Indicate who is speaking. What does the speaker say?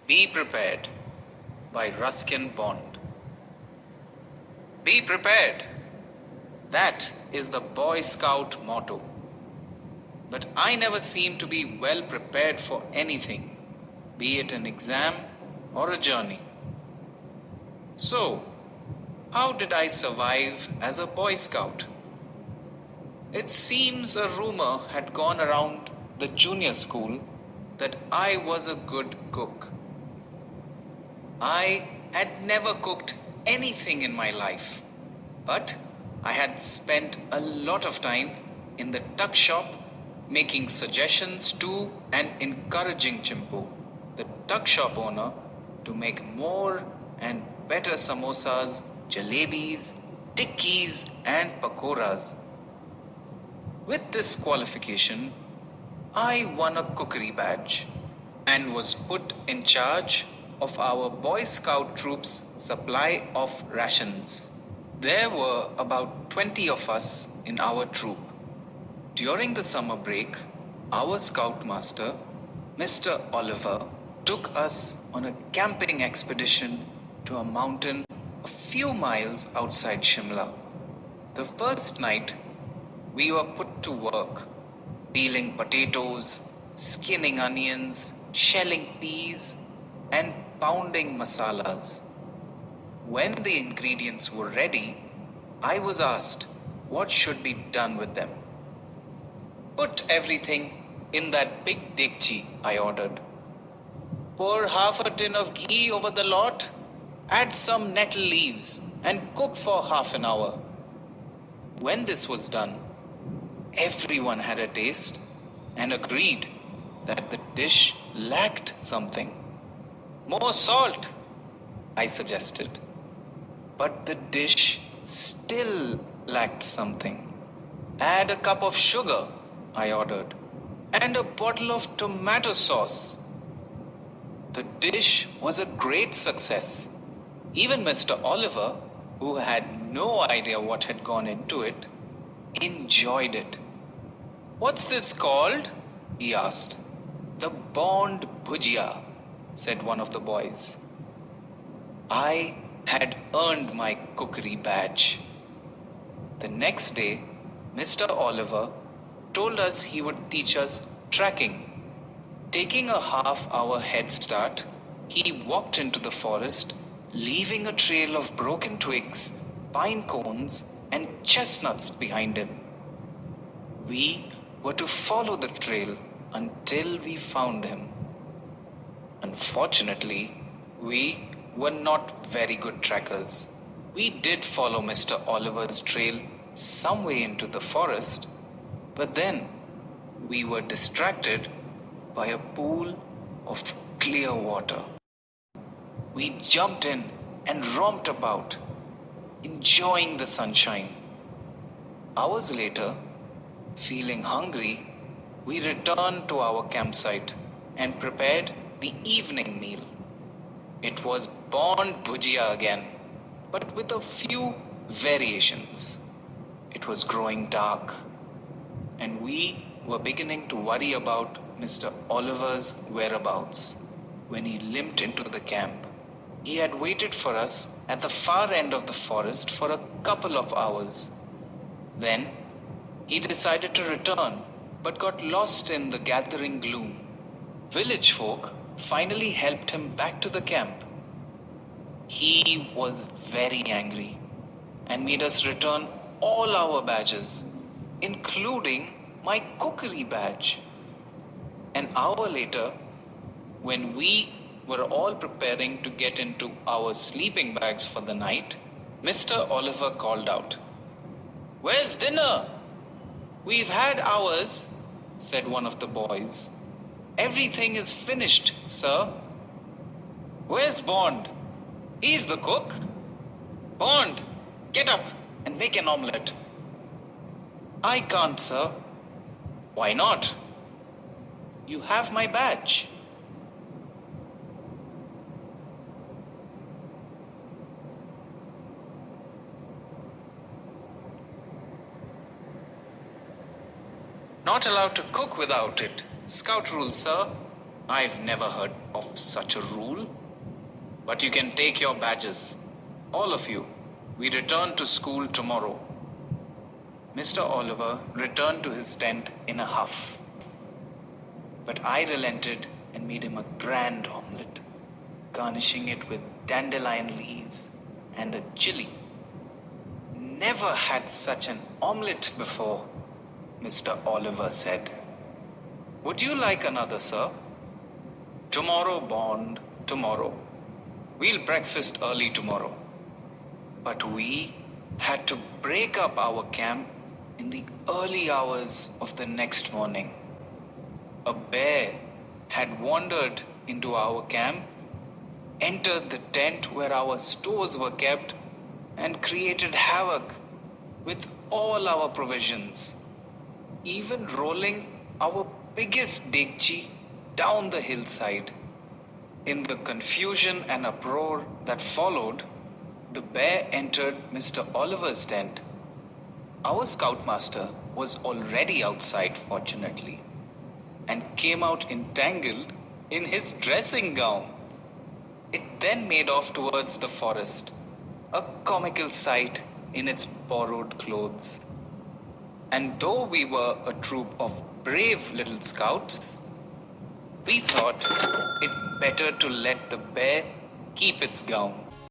Speaker 1: Be prepared by Ruskin Bond. Be prepared. That is the Boy Scout motto. But I never seem to be well prepared for anything, be it an exam or a journey. So, how did I survive as a Boy Scout? It seems a rumor had gone around the junior school that I was a good cook. I had never cooked anything in my life, but I had spent a lot of time in the tuck shop making suggestions to and encouraging Chimpu, the tuck shop owner, to make more and better samosas, jalebis, tikkis, and pakoras. With this qualification, I won a cookery badge and was put in charge of our Boy Scout troop's supply of rations. There were about 20 of us in our troop. During the summer break, our scoutmaster, Mr. Oliver, took us on a camping expedition to a mountain a few miles outside Shimla. The first night, we were put to work, peeling potatoes, skinning onions, shelling peas, and pounding masalas. When the ingredients were ready, I was asked what should be done with them. Put everything in that big dekchi, I ordered. Pour half a tin of ghee over the lot, add some nettle leaves, and cook for half an hour. When this was done, everyone had a taste and agreed that the dish lacked something. More salt, I suggested. But the dish still lacked something. Add a cup of sugar, I ordered, and a bottle of tomato sauce. The dish was a great success. Even Mr. Oliver, who had no idea what had gone into it, enjoyed it. What's this called? He asked. The Bond Bhujia, said one of the boys. I had earned my cookery badge. The next day, Mr. Oliver told us he would teach us tracking. Taking a half-hour head start, he walked into the forest, leaving a trail of broken twigs, pine cones, and chestnuts behind him. We were to follow the trail until we found him. Unfortunately, we were not very good trackers. We did follow Mr. Oliver's trail some way into the forest, but then we were distracted by a pool of clear water. We jumped in and romped about, enjoying the sunshine. Hours later, feeling hungry, we returned to our campsite and prepared the evening meal. It was Bond Bhujia again, but with a few variations. It was growing dark, and we were beginning to worry about Mr. Oliver's whereabouts when he limped into the camp. He had waited for us at the far end of the forest for a couple of hours. Then he decided to return, but got lost in the gathering gloom. Village folk finally helped him back to the camp. He was very angry and made us return all our badges, including my cookery badge. An hour later, when we were all preparing to get into our sleeping bags for the night, Mr. Oliver called out, "Where's dinner?" "We've had ours," said one of the boys. "Everything is finished, sir." "Where's Bond? He's the cook." "Bond, get up and make an omelette." "I can't, sir." "Why not?" "You have my badge." "Not allowed to cook without it. Scout rule, sir." I've never heard of such a rule. But you can take your badges. All of you. We return to school tomorrow. Mr. Oliver returned to his tent in a huff. But I relented and made him a grand omelette, garnishing it with dandelion leaves and a chili. Never had such an omelette before, Mr. Oliver said. Would you like another, sir? Tomorrow, Bond, tomorrow. We'll breakfast early tomorrow. But we had to break up our camp in the early hours of the next morning. A bear had wandered into our camp, entered the tent where our stores were kept, and created havoc with all our provisions, even rolling our biggest dekchi down the hillside. In the confusion and uproar that followed, the bear entered Mr. Oliver's tent. Our scoutmaster was already outside, fortunately, and came out entangled in his dressing gown. It then made off towards the forest, a comical sight in its borrowed clothes. And though we were a troop of brave little scouts, we thought it better to let the bear keep its gown.